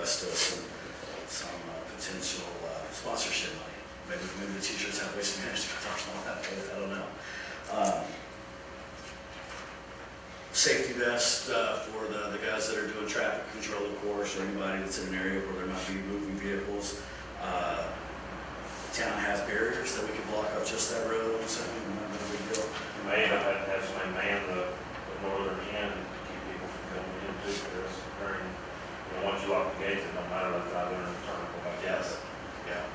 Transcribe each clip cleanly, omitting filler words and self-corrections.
request some potential sponsorship money. Maybe the t-shirts have waste management or something like that, I don't know. Safety vest for the guys that are doing traffic control, of course, or anybody that's in an area where there might be moving vehicles. Town has barriers that we can block up just that road, so not a big deal. May have somebody man the northern end to keep people from coming in too, because during, once you lock the gates, it don't matter if they're in turn and go back. Yes. Yeah.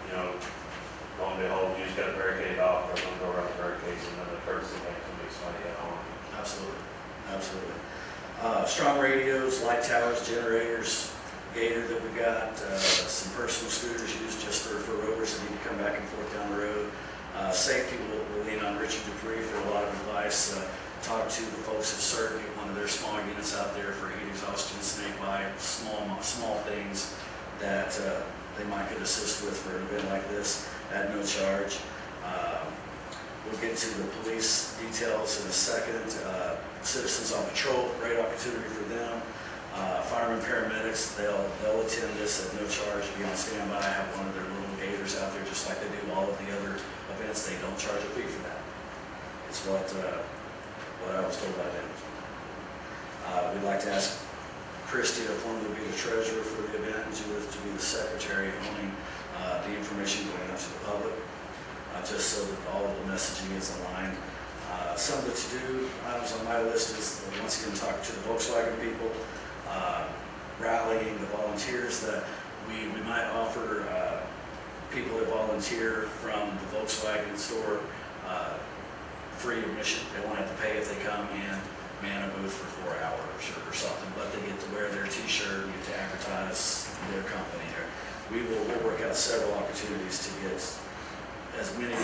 Lo and behold, you just got a barricade off, or going to go around the barricades, and then the courtesy thing can be somebody at home. Absolutely, absolutely. Strong radios, light towers, generators, gator that we got, some personal scooters used just for rovers that need to come back and forth down the road. Safety, we'll lean on Richard Dupree for a lot of advice. Talk to the folks at CERT, get one of their small units out there for heat exhaustion, snake bite, small things that they might could assist with for an event like this at no charge. We'll get to the police details in a second. Citizens on patrol, great opportunity for them. Firemen, paramedics, they'll attend this at no charge, be on standby, have one of their little gators out there just like they do all of the other events. They don't charge a fee for that. It's what I was told by them. We'd like to ask Christy to formally be the treasurer for the event, and Judith to be the secretary, owning the information going out to the public, just so that all of the messaging is aligned. Some of the to-do items on my list is, once again, talking to the Volkswagen people, rallying the volunteers that we might offer people that volunteer from the Volkswagen store free admission. They won't have to pay if they come and man a booth for 4 hours or something, but they get to wear their t-shirt and get to advertise their company. We'll work out several opportunities to get as many.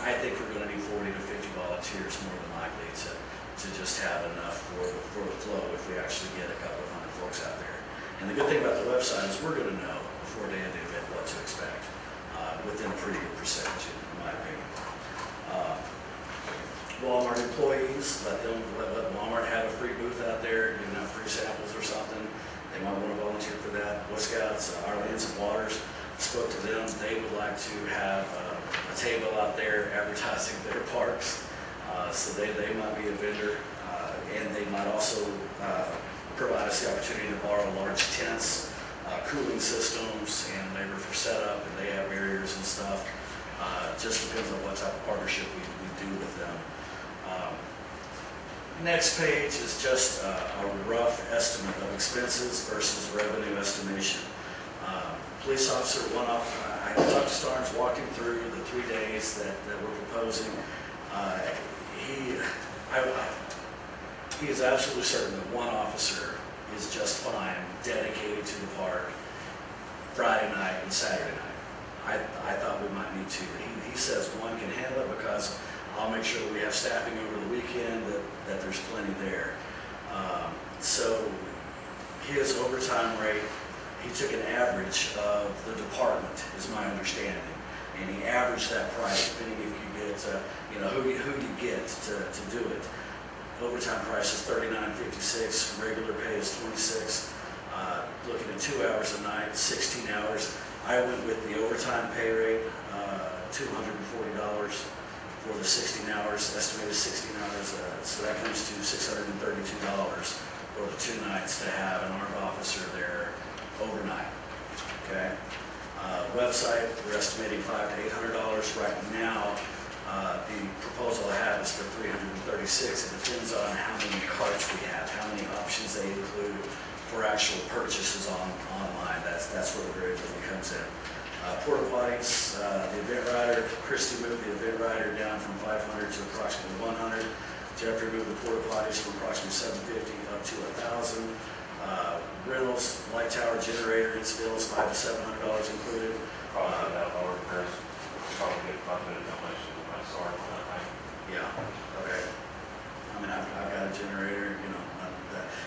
I think we're going to need 40 to 50 volunteers more than likely to just have enough for the flow if we actually get a couple of hundred folks out there. And the good thing about the website is we're going to know before day of the event what to expect within a pretty good percentage, in my opinion. Walmart employees, let Walmart have a free booth out there, giving out free samples or something. They might want to volunteer for that. Boy Scouts, Our Lands and Waters, spoke to them. They would like to have a table out there advertising their parks. So they might be a vendor, and they might also provide us the opportunity to borrow large tents, cooling systems, and labor for setup, and they have barriers and stuff. Just depends on what type of partnership we do with them. Next page is just a rough estimate of expenses versus revenue estimation. Police officer, I talked to Starnes, walked him through the 3 days that we're proposing. He is absolutely certain that one officer is just fine, dedicated to the park Friday night and Saturday night. I thought we might need two. He says one can handle it because I'll make sure that we have staffing over the weekend, that there's plenty there. So his overtime rate, he took an average of the department, is my understanding, and he averaged that price, depending if you get, who you get to do it. Overtime price is $39.56, regular pay is $26. Looking at 2 hours a night, 16 hours. I went with the overtime pay rate, $240 for the 16 hours, estimated 16 hours. So that comes to $632 for the 2 nights to have an armed officer there overnight. Okay. Website, we're estimating $500 to $800 right now. The proposal I have is for $336. It depends on how many carts we have, how many options they include for actual purchases online. That's where the variability comes in. Porta potties, the event rider, Christy moved the event rider down from 500 to approximately 100. Jeffrey moved the porta potties from approximately 750 up to 1,000. Rentals, light tower, generator installs, $500 to $700 included. Probably that lower price. Probably get quite a bit of donation to my sword on that thing. Yeah. Okay. I mean, I've got a generator.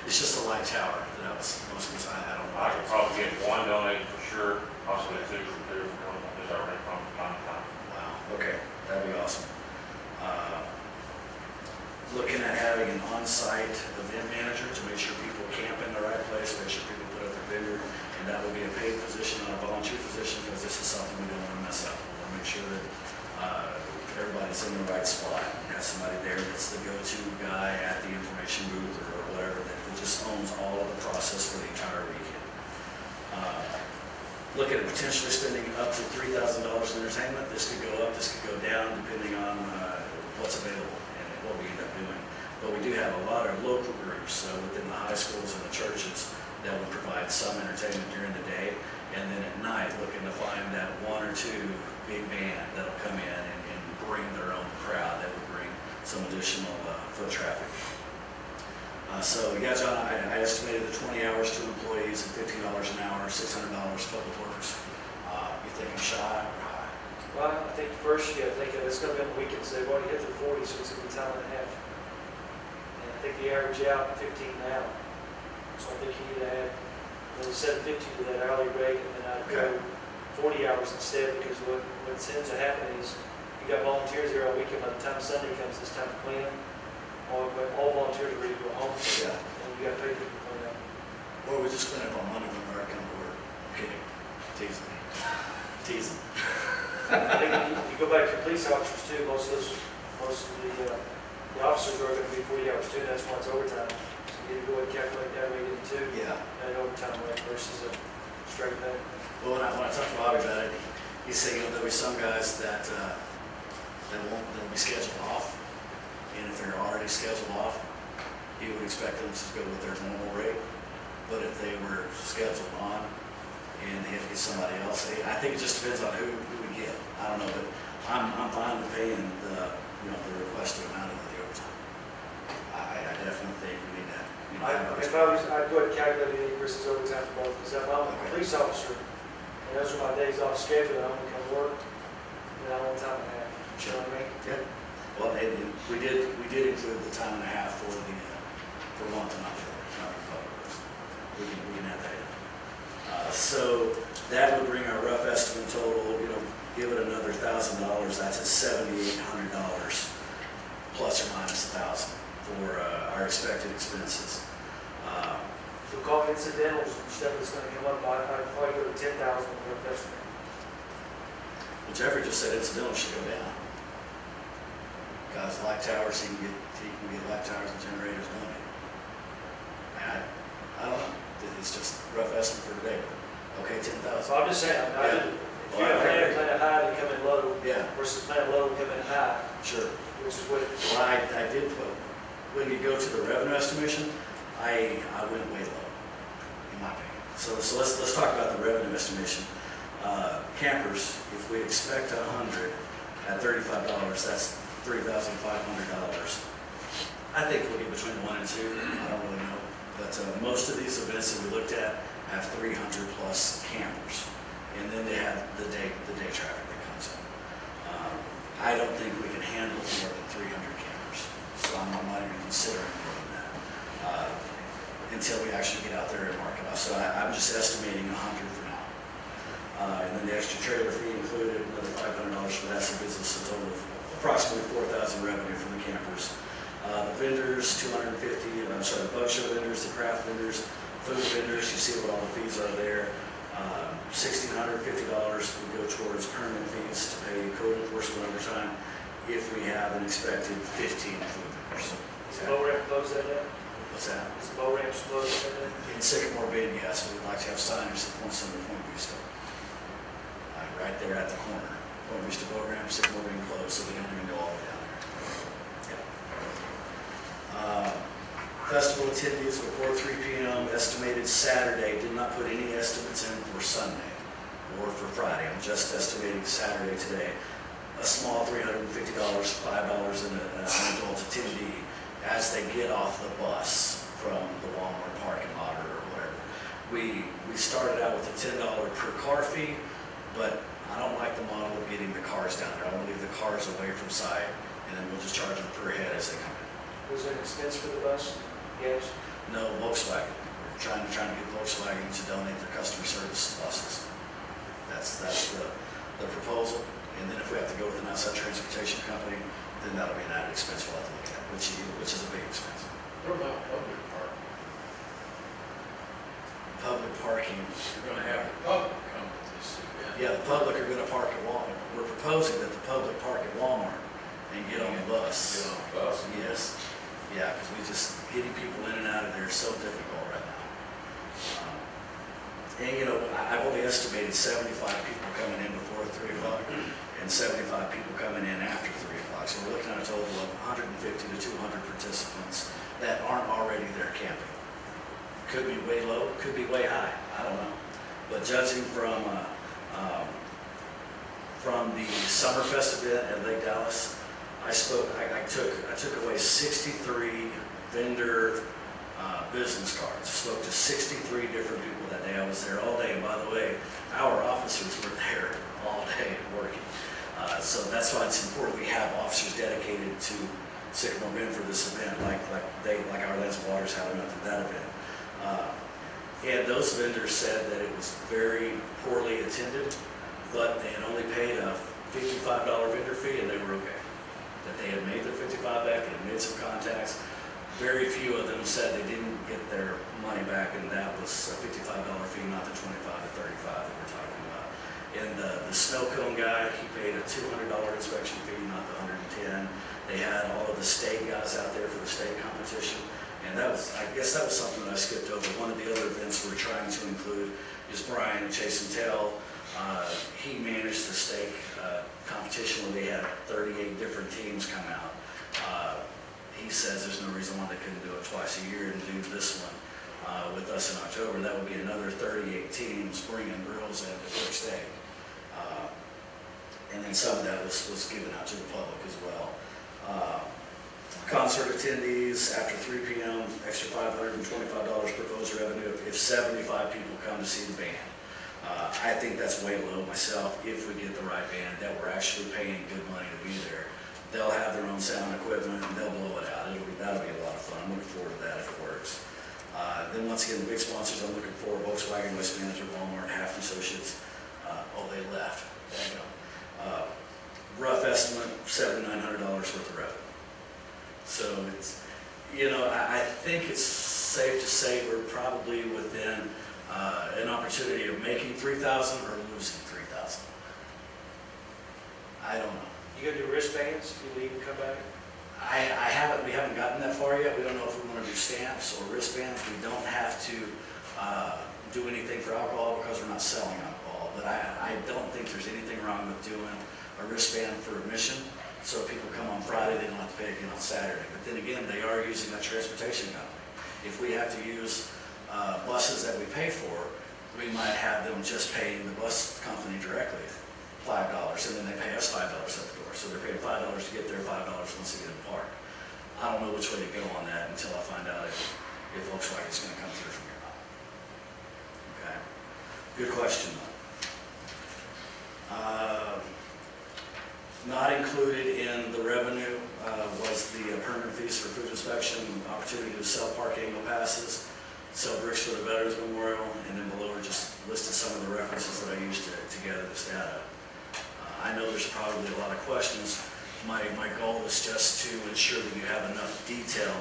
It's just a light tower that I was most of the time. I don't know. I could probably get one donated for sure, possibly two from two from one of them already from time to time. Wow. Okay, that'd be awesome. Looking at having an on-site event manager to make sure people camp in the right place, make sure people put up their vendor, and that will be a paid position, not a volunteer position, because this is something we don't want to mess up. We want to make sure that everybody's in the right spot and have somebody there that's the go-to guy at the information booth or whatever that just owns all of the process for the entire weekend. Looking at potentially spending up to $3,000 in entertainment. This could go up, this could go down, depending on what's available and what we end up doing. But we do have a lot of local groups within the high schools and the churches that would provide some entertainment during the day. And then at night, looking to find that one or two big band that'll come in and bring their own crowd that would bring some additional foot traffic. So yeah, John, I estimated the 20 hours to employees and $15 an hour, $600 public works. You think I'm shy or high? Well, I think first you got to think of it's going to be on the weekends. They've already hit their 40, so it's going to be time and a half. And I think the average out 15 now. So I think you need to add $750 to that hourly rate, and then I'd go 40 hours instead, because what tends to happen is you got volunteers there all weekend. By the time Sunday comes, it's time to clean up. All volunteers are ready to go home. Yeah. And you got to pay people to clean up. Or we just clean up on Monday when we're come to work. I'm kidding. Teasing. Teasing. I think you go back to police officers too. Most of the officers are going to be 40 hours too. And that's why it's overtime. So you need to go ahead and calculate that rate in too. Yeah. An overtime rate versus a straight pay. Well, when I talked to Bobby about it, he said, there'll be some guys that they'll be scheduled off. And if they're already scheduled off, he would expect them to go with their normal rate. But if they were scheduled on and they had to get somebody else, I think it just depends on who we get. I don't know, but I'm fine with paying the requested amount of the overtime. I definitely think we need that. If I was, I'd go ahead and calculate the versus overtime for both, because if I'm a police officer and those are my days off schedule and I'm going to come to work, then I want time and a half. You know what I mean? Yeah. Well, we did include the time and a half for one to not for public works. We can add that in. So that would bring our rough estimate total, give it another $1,000, that's at $7,800 plus or minus 1,000 for our expected expenses. So call incidentals and stuff that's going to come up, I'd probably go to 10,000 for a estimate. Well, Jeffrey just said incidental should go down. Guys, light towers, he can get light towers and generators going. I don't know. It's just a rough estimate for today. Okay, 10,000. So I'm just saying, Yeah. if you're playing high, they come in low, Yeah, versus playing low, come in high, sure. which is what it. Well, I did put, when you go to the revenue estimation, I went way low, in my opinion. So let's talk about the revenue estimation. Campers, if we expect 100 at $35, that's $3,500. I think we'll get between 1 and 2. I don't really know, but most of these events that we looked at have 300 plus campers, and then they have the day traffic that comes in. I don't think we can handle more than 300 campers, so I'm not even considering more than that until we actually get out there and mark it off. So I'm just estimating 100 for now, and then the extra trailer fee included, another $500 for that, so it gives us a total of approximately 4,000 revenue from the campers. The vendors, the bug show vendors, the craft vendors, food vendors, you see what all the fees are there. $1,650 would go towards permanent fees to pay code enforcement overtime if we have an expected 15 food vendors. Is the bow ramp closed that day? What's that? Is the bow ramp closed that day? In Sycamore Bend, yes, we'd like to have signage that points them to Point Vista. Right there at the corner. Point Vista boat ramp, Sycamore Bend closed, so we don't even go all the way down there. Festival attendees before 3 p.m. estimated Saturday. Did not put any estimates in for Sunday or for Friday. I'm just estimating Saturday today. A small $350, $5 in an adult attendee as they get off the bus from the Walmart parking lot or whatever. We started out with a $10 per car fee, but I don't like the model of getting the cars down there. I want to leave the cars away from site, and then we'll just charge them per head as they come in. Was there an expense for the bus? Yes. No, Volkswagen. We're trying to get Volkswagen to donate their customer service buses. That's the proposal. And then if we have to go with an outside transportation company, then that'll be an added expense we'll have to look at, which is a big expense. What about public park? Public parking. You're gonna have the public come to this event. Yeah, the public are gonna park at Walmart. We're proposing that the public park at Walmart and get on the bus. Get on the bus. Yes, yeah, because we just, getting people in and out of there is so difficult right now. And you know, I've only estimated 75 people coming in before 3 o'clock and 75 people coming in after 3 o'clock. So we're looking at a total of 150 to 200 participants that aren't already there camping. Could be way low, could be way high, I don't know. But judging from the Summerfest event at Lake Dallas, I took away 63 vendor business cards. Spoke to 63 different people that day. I was there all day. And by the way, our officers were there all day working. So that's why it's important we have officers dedicated to Sycamore Bend for this event, like our Lansing Waters had them at that event. And those vendors said that it was very poorly attended, but they had only paid a $55 vendor fee and they were okay. That they had made their 55 back, they had made some contacts. Very few of them said they didn't get their money back, and that was a $55 fee, not the 25 to 35 that we're talking about. And the snow cone guy, he paid a $200 inspection fee, not the $110. They had all of the state guys out there for the state competition. And that was, I guess that was something that I skipped over. One of the other events we're trying to include is Brian at Chase and Tell. He managed the stake competition where they had 38 different teams come out. He says there's no reason why they couldn't do it twice a year and do this one with us in October. That would be another 38 teams bringing grills in to cook steak. And then some of that was given out to the public as well. Concert attendees, after 3 p.m., extra $525 proposed revenue if 75 people come to see the band. I think that's way low myself, if we get the right band, that we're actually paying good money to be there. They'll have their own sound equipment and they'll blow it out. That'll be a lot of fun. I'm looking forward to that if it works. Then once again, the big sponsors I'm looking for, Volkswagen, Waste Management, Walmart, Half Associates. They left. There you go. Rough estimate, $7,900 worth of revenue. So it's, you know, I think it's safe to say we're probably within an opportunity of making 3,000 or losing 3,000. I don't know. You gonna do wristbands if you leave and come back? We haven't gotten that far yet. We don't know if we want to do stamps or wristbands. We don't have to do anything for alcohol because we're not selling alcohol. But I don't think there's anything wrong with doing a wristband for admission. So if people come on Friday, they don't have to pay again on Saturday. But then again, they are using that transportation company. If we have to use buses that we pay for, we might have them just paying the bus company directly $5, and then they pay us $5 at the door. So they're paying $5 to get there, $5 once they get in the park. I don't know which way to go on that until I find out if Volkswagen's going to come through from here or not. Okay. Good question, though. Not included in the revenue was the permanent fees for food inspection, opportunity to sell park annual passes, sell bricks for the Veterans Memorial, and then below are just listed some of the references that I used to gather this data. I know there's probably a lot of questions. My goal is just to ensure that you have enough detail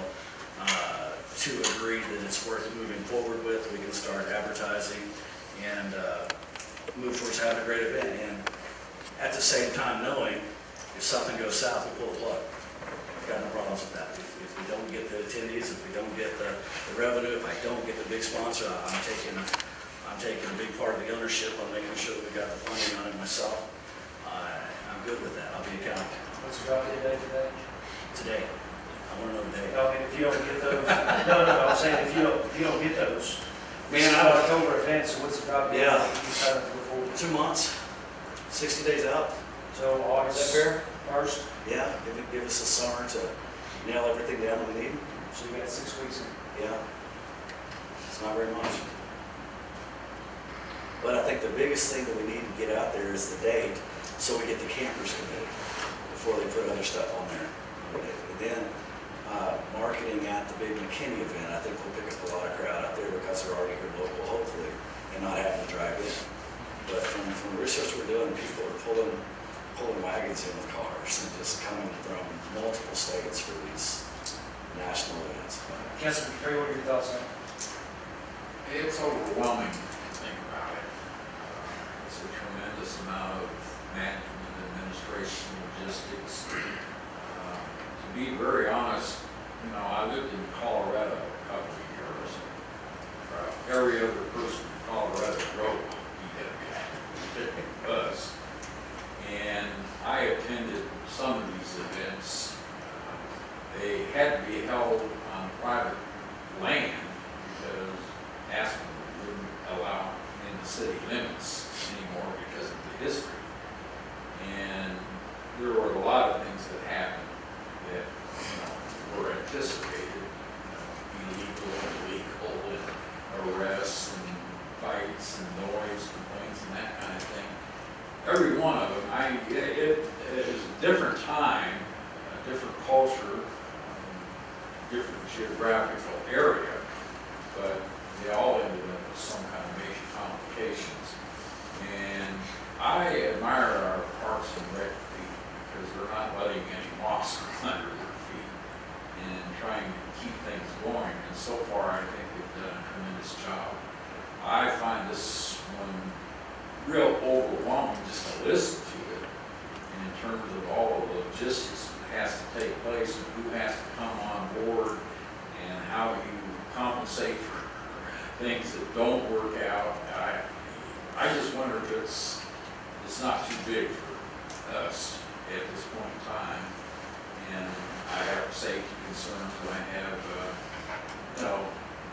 to agree that it's worth moving forward with. We can start advertising and move towards having a great event. And at the same time, knowing if something goes south, we pull the plug. I've got no problems with that. If we don't get the attendees, if we don't get the revenue, if I don't get the big sponsor, I'm taking a big part of the ownership on making sure that we got the funding on it myself. I'm good with that. I'll be accountable. What's the drop dead date for that? Today. I want to know the day. No, I mean, if you don't get those, no, I'm saying if you don't get those. Man, It's I- October event, so what's the drop dead? Yeah. date? You sign up before, 2 months, 60 days out. so August. Is that fair? First, Yeah, give us a summer to nail everything down that we need. so you got 6 weeks. Yeah. It's not very much. But I think the biggest thing that we need to get out there is the date, so we get the campers committed before they put other stuff on there. And then marketing at the big McKinney event, I think we'll pick up a lot of crowd out there because they're already here local, hopefully, and not having to drive in. But from the research we're doing, people are pulling wagons in with cars and just coming from multiple states for these national events. Councilman Perry, what are your thoughts on it? It's overwhelming tremendous amount of management, administration, logistics. To be very honest, I lived in Colorado a couple of years. Every other person in Colorado drove a bus. And I attended some of these events. They had to be held on private land because Aspen wouldn't allow in the city limits anymore because of the history. And there were a lot of things that happened that, were anticipated, illegal, and arrests and fights and noise complaints and that kind of thing. Every one of them, it is a different time, a different culture, different geographical area, but they all ended up with some kind of major complications. And I admire our Parks and Rec people because they're not letting any moss grow under their feet and trying to keep things going. And so far, I think they've done a tremendous job. I find this one real overwhelming just to listen to it in terms of all the logistics that has to take place and who has to come on board and how you compensate for things that don't work out. I just wonder if it's not too big for us at this point in time. And I have safety concerns, and I have,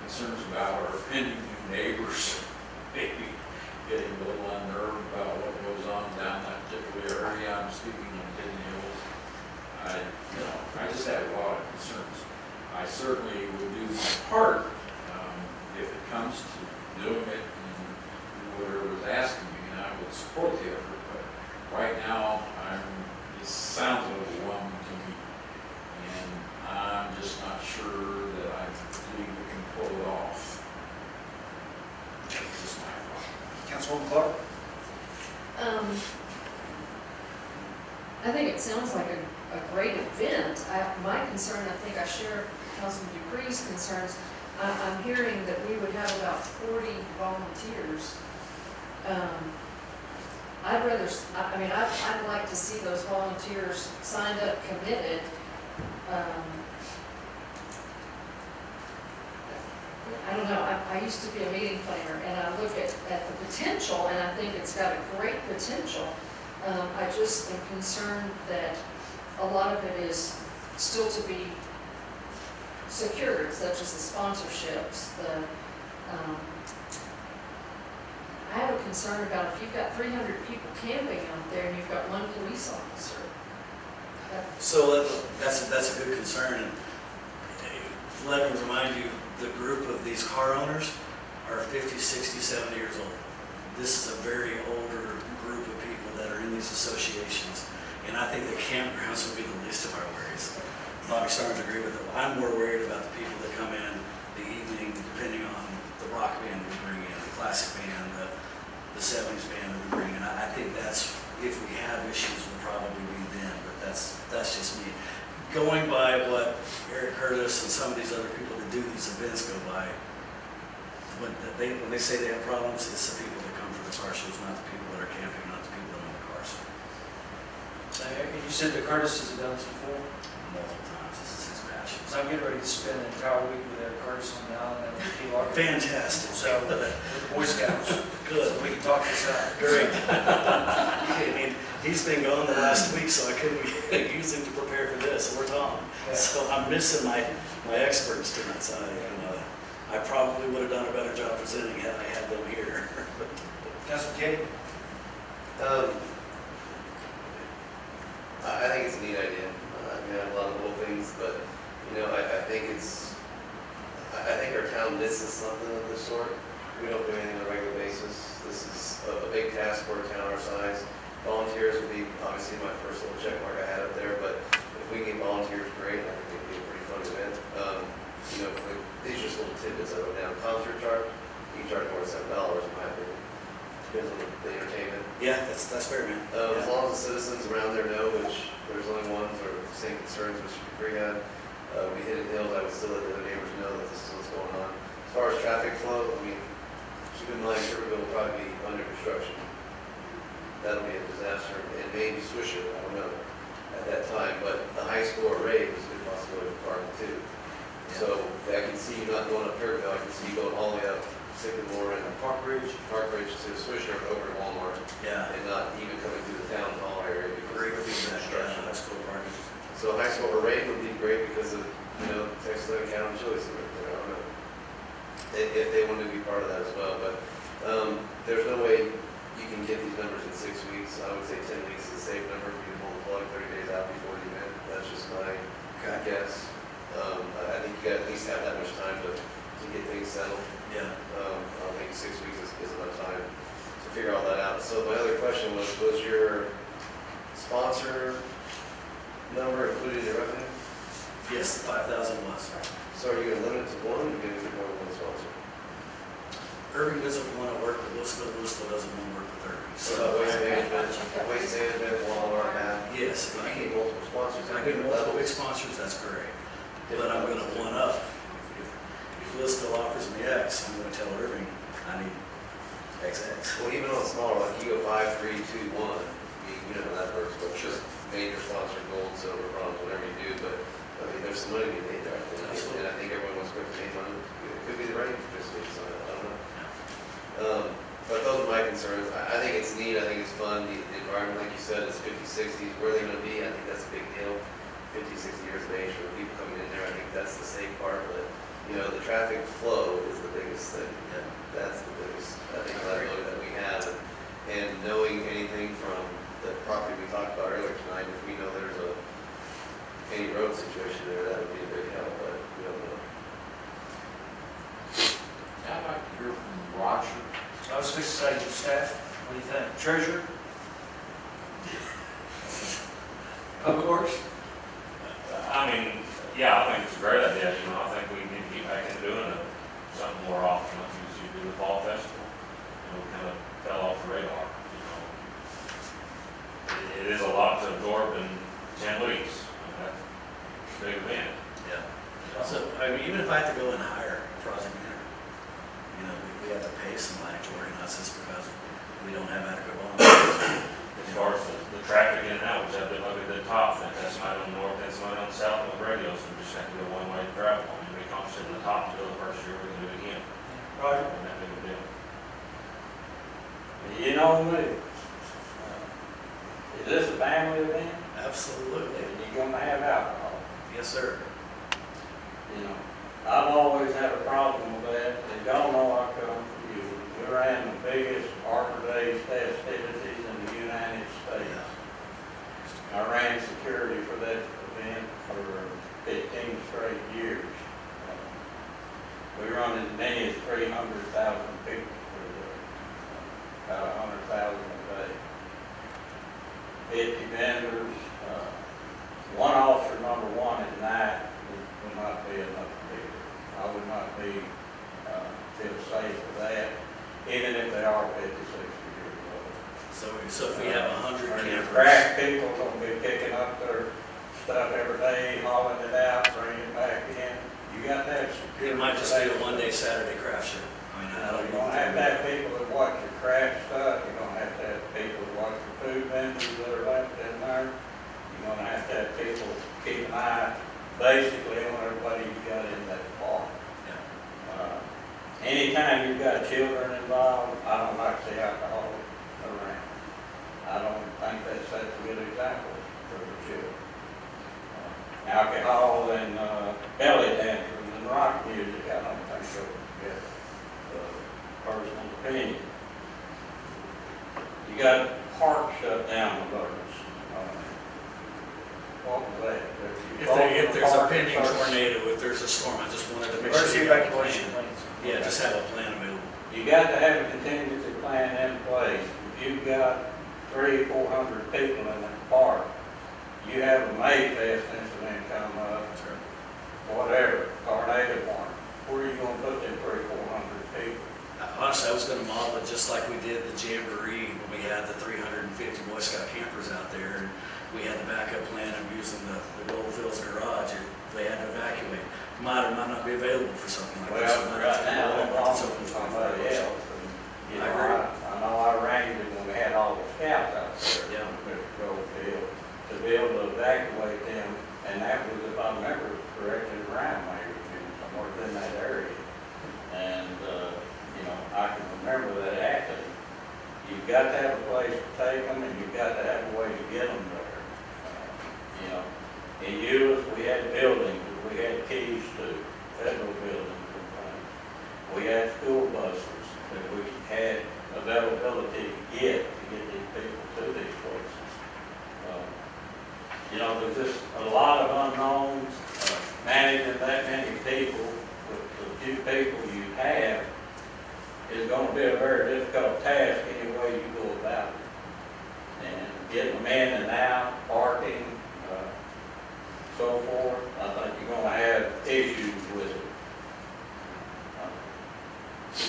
concerns about our pending new neighbors, maybe getting a little unnerved about what goes on down that particular area. I'm speaking of Hidden Hills. I just have a lot of concerns. I certainly would do my part if it comes to doing it and whatever was asking me, and I would support the effort. But right now, it sounds overwhelming to me, and I'm just not sure that I believe we can pull it off. That's just my thought. Councilwoman Clark? I think it sounds like a great event. My concern, I think I share Councilman Dupree's concerns. I'm hearing that we would have about 40 volunteers. I'd like to see those volunteers signed up, committed. I don't know, I used to be a meeting planner, and I look at the potential, and I think it's got a great potential. I just am concerned that a lot of it is still to be secured, such as the sponsorships, I have a concern about if you've got 300 people camping out there and you've got one police officer. So that's a good concern. And let me remind you, the group of these car owners are 50, 60, 70 years old. This is a very older group of people that are in these associations. And I think the campgrounds would be the least of our worries. Bobby Starnes agree with it. I'm more worried about the people that come in the evening, depending on the rock band we bring in, the classic band, the 70s band that we bring in. I think that's, if we have issues, will probably be then, but that's just me. Going by what Eric Curtis and some of these other people that do these events go by, when they say they have problems, it's the people that come for the car shows, not the people that are camping, not the people that own the cars. And you said that Curtis has done this before? Multiple times, this is his passion. So I'm getting ready to spend an entire week with Eric Curtis on the island at Key Largo. Fantastic. So, with the Boy Scouts. Good. So we can talk this out. Great. I mean, he's been gone the last week, so I couldn't use him to prepare for this, and we're Tom. Yeah. So I'm missing my experts tonight, so I probably would have done a better job presenting had I had them here. Councilman Kenny? I think it's a neat idea. I have a lot of little things, but I think our town misses something of this sort. We don't do anything on a regular basis. This is a big task for a town our size. Volunteers would be obviously my first little check mark I had up there, but if we can get volunteers, great. I think it'd be a pretty fun event. These are just little tidbits I wrote down. Concert chart, you can charge more than $7 in my opinion. Depends on the entertainment. Yeah, that's fair, man. As long as the citizens around there know, which there's only one sort of same concerns which we had, we hit it hills, I would still let the other neighbors know that this is what's going on. As far as traffic flow, keep in mind, Riverville will probably be under construction that'll be a disaster, and maybe Swisher, I don't know, at that time, but the high school array was a good possibility for parking too. So I can see you not going up Kirkville, I can see you going all the way up Sycamore and Park Ridge. Park Ridge to Swisher over to Walmart, Yeah, and not even coming through the town hall area because great of the feedback, construction. yeah, high school parking. So high school array would be great because of, Texas Lake County Chili's right there, I don't know. If they want to be part of that as well, but, there's no way you can get these numbers in 6 weeks. I would say 10 weeks is a safe number for you to pull the plug 30 days out before the event. That's just my guess. I think you got at least have that much time to get things settled. Yeah. I think 6 weeks is enough time to figure all that out. So my other question was your sponsor number included in your revenue? Yes, 5,000 was. So are you going to limit it to one, or are you going to do more than one sponsor? Irving doesn't want to work with Louisville doesn't want to work with Irving. So So, waste management, Walmart, Matt. yes, if I I can, need multiple sponsors. if I get multiple big sponsors, that's great. But I'm gonna one up. If Louisville offers me X, I'm gonna tell Irving, I need XX. Well, even on smaller, like you go 5, 3, 2, 1, you know how that works, but just major sponsor, gold, silver, bronze, whatever you do, but, I mean, there's some money to be made there, I think. Absolutely. And I think everyone wants to make money. It could be the right participants on it, I don't know. But those are my concerns. I think it's neat, I think it's fun, the environment, like you said, is 50s, 60s, where they're gonna be, I think that's a big deal. 50, 60 years of age for people coming in there, I think that's the safe part, but, the traffic flow is the biggest thing. Yeah. That's the biggest, I think, liability that we have, and knowing anything from the property we talked about earlier tonight, if we know there's any road situation there, that would be a big help, but we don't know. I'd like to hear from Roger. I was fixing to say, your staff, what do you think? Treasurer? Public Works? I mean, yeah, I think it's a great idea, I think we need to get back into doing it something more often, like we used to do the fall festival. We kind of fell off the radar, It is a lot to absorb in 10 weeks, that's a big event. Yeah. So, I mean, even if I have to go and hire a project manager, we have to pay somebody to organize this because we don't have adequate volunteers. As far as the traffic in and out, which I've been looking at the top, that's not on the north, that's not on the south with radios, so we just have to go one way to travel. I mean, we concentrate on the top to go the first year, we can do it again. Roger? And that big a deal. You know me. Is this a family event? Absolutely. And you're gonna have alcohol? Yes, sir. You know, I've always had a problem with that, and y'all know I come from you. We ran the biggest Arbor Days festivities in the United States. I ran security for that event for 15 straight years. We run as many as 300,000 people for about 100,000 a day. 50 vendors, one officer number one at night would not be enough people. I would not feel safe with that, even if they are 50, 60 years old. So if we have 100 Or your campers. crack people gonna be picking up their stuff every day, hauling it out, bringing it back in. You got that security. It might just be a one-day Saturday craft show. I mean, I don't You're gonna have to have people that watch your craft stuff, you're gonna have to have people that watch your food vendors that are left in there. You're gonna have to have people keep an eye, basically, on everybody you got in that park. Anytime you've got children involved, I don't like to see alcohol around. I don't think that sets a good example for the children. Alcohol and belly dancers and rock music, I don't think go together. Personal opinion. You got park shut down alerts. What was that? If there's a pending tornado, if there's a storm, I just wanted to make sure. Where's the you have a evacuation plan. plans? Yeah, just have a plan available. You got to have a contingency plan in place. If you've got 300, 400 people in that park, you have a Mayfest incident come up, whatever, tornado warning, where are you gonna put them 300, 400 people? Honestly, I was gonna model it just like we did the Jamboree, when we had the 350 Boy Scout campers out there, and we had the backup plan of using the Goldfields garage if they had to evacuate. Might or might not be available for something like this. Well, right now, I'm It's talking open to 24 somebody hours. else. And, you I know, agree. I know I arranged it when we had all all the scouts out there, Yeah. Mr. Goldfield, to be able to evacuate them, and that was, if I remember correctly, around Mayorville, somewhere in that area. And, you know, I can remember that happening. You've got to have a place to take them, and you've got to have a way to get them there. You know, in Euless, we had buildings that we had keys to, federal buildings and things. We had school buses that we had availability to get these people to these places. You know, there's just a lot of unknowns. Managing that many people with the few people you have is going to be a very difficult task any way you go about it. And getting them in and out, parking, so forth, I think you're going to have issues with it.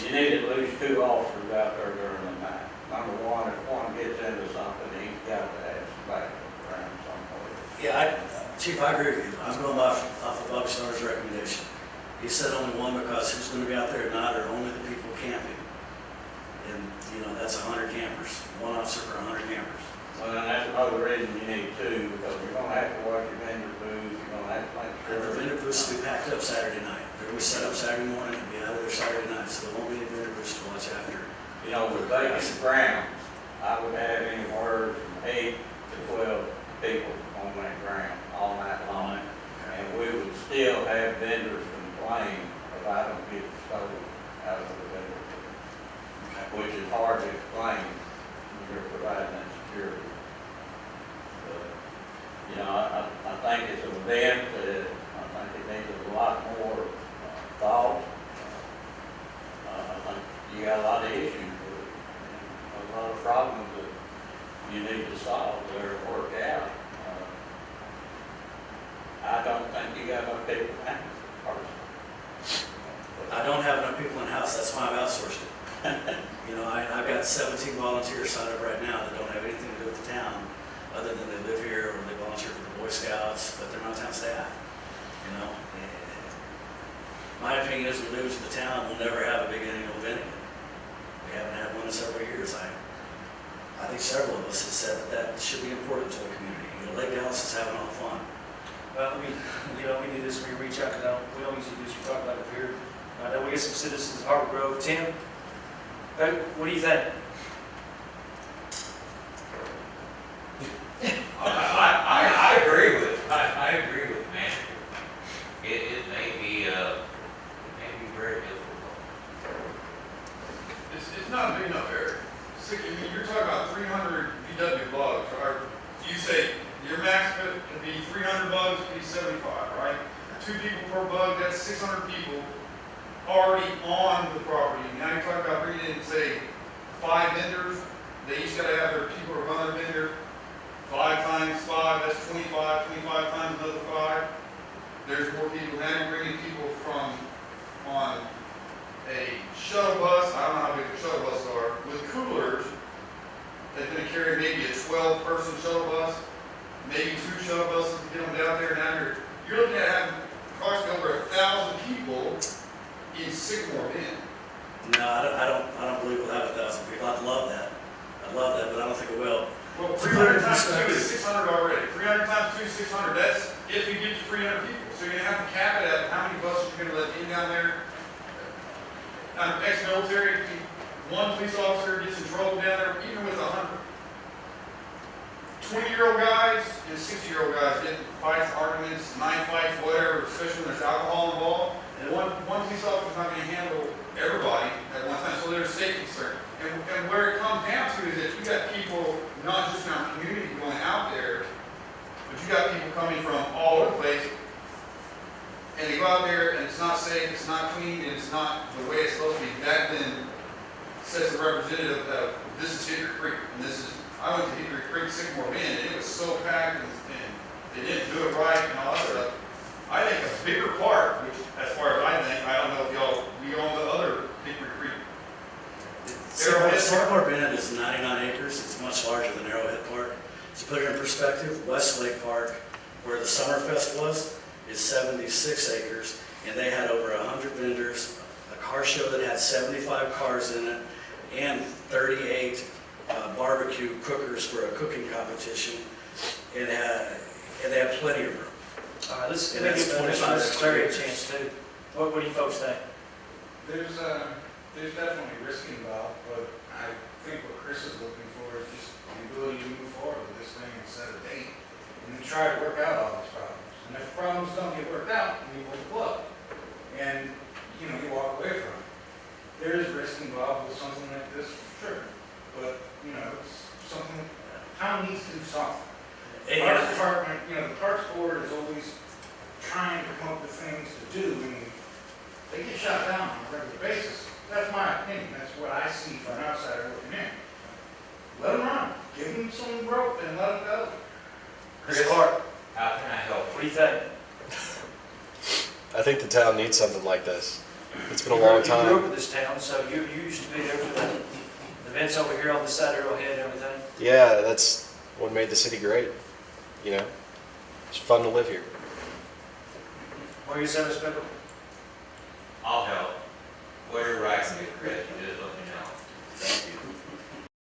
You need at least 2 officers out there during the night. Number one, if one gets into something, he's got to have some backup around somewhere. Yeah, Chief, I agree with you. I'm going off of Bobby Stoner's recommendation. He said only one because who's going to be out there at night are only the people camping. And, you know, that's 100 campers, 1 officer for 100 campers. Well, and that's another reason you need 2, because you're going to have to watch your vendor booth, you're going to have to make And sure. the vendor booths will be packed up Saturday night. They're going to be set up Saturday morning and be out of there Saturday night, so there won't be any vendor booths to watch after. You know, with vacant grounds, I would have anywhere from 8 to 12 people on that ground all night long. And we would still have vendors complain of items getting stolen out of the vendor booth, which is hard to explain when you're providing that security. But, you know, I think it's an event that I think it needs a lot more thought. I think you got a lot of issues with it, and a lot of problems that you need to solve there and work out. I don't think you got enough people in it, personally. I don't have enough people in-house, that's why I've outsourced it. You know, I've got 17 volunteers signed up right now that don't have anything to do with the town, other than they live here or they volunteer for the Boy Scouts, but they're not town staff, you know? And my opinion is we leave it to the town, we'll never have a big annual event again. We haven't had one in several years. I think several of us have said that should be important to the community. You know, Lake Dallas is having all the fun. Well, we do this, we reach out to them, we don't usually do this, we talk about it here. I know we get some citizens in Harbor Grove. Tim, what do you think? I agree with, I agree with Matthew. It may be very difficult. It's not a big enough area. I mean, you're talking about 300 VW bugs, or you say your max can be 300 bugs, can be 75, right? 2 people per bug, that's 600 people already on the property. Now you're talking about bringing in, say, 5 vendors. They each got to have their people to run their vendor. 5 times 5, that's 25. 25 times another 5. There's more people. Now you're bringing people from on a shuttle bus. I don't know how big the shuttle buses are. With coolers, they're going to carry maybe a 12-person shuttle bus, maybe 2 shuttle buses to get them down there. Now you're looking at having approximately over 1,000 people in Sycamore Bend. No, I don't believe we'll have 1,000 people. I'd love that, but I don't think it will. Well, To put it 300 in times 2 perspective. is 600 already. 300 times 2 is 600. That's if you get to 300 people. So you're going to have to cap it at how many buses you're going to let in down there. I'm ex-military. 1 police officer gets in trouble down there, even with 100. 20-year-old guys and 60-year-old guys get in fights, arguments, knife fights, whatever, especially when there's alcohol involved. And one police officer is not going to handle everybody at one time, so there's safety concern. And where it comes down to is that you got people, not just in our community going out there, but you got people coming from all over the place, and they go out there and it's not safe, it's not clean, and it's not the way it's supposed to be. That then says the representative of this is Hickory Creek, and this is, I went to Hickory Creek, Sycamore Bend, and it was so packed, and they didn't do it right, and all that stuff. I think a bigger part, which as far as I think, I don't know if we own the other Hickory Creek. Sycamore Bend is 99 acres. It's much larger than Arrowhead Park. To put it in perspective, Westlake Park, where the Summerfest was, is 76 acres, and they had over 100 vendors, a car show that had 75 cars in it, and 38 barbecue cookers for a cooking competition, and they have plenty of room. All right, let's And give that's Mr. 25 Clary a extra chance too. What do you folks think? There's definitely risk involved, but I think what Chris is looking for is just the ability to move forward with this thing and set a date, and then try to work out all these problems. And if problems don't get worked out, then you pull the plug, and, you know, you walk away from it. There is risk involved with something like this, sure, but, you know, it's something, town needs to do something. The Parks Department, you know, the Parks Board is always trying to come up with things to do, and they get shut down on a regular basis. That's my opinion, that's what I see from an outsider looking in. Let them run, give them some rope and let them go. Chris Clark, How can I help? what do you think? I think the town needs something like this. It's been a You long grew up time. in this town, so you used to be there for the events over here on this side of Arrowhead and everything. Yeah, that's what made the city great, you know? It's fun to live here. What do you say, Ms. Pickle? I'll help.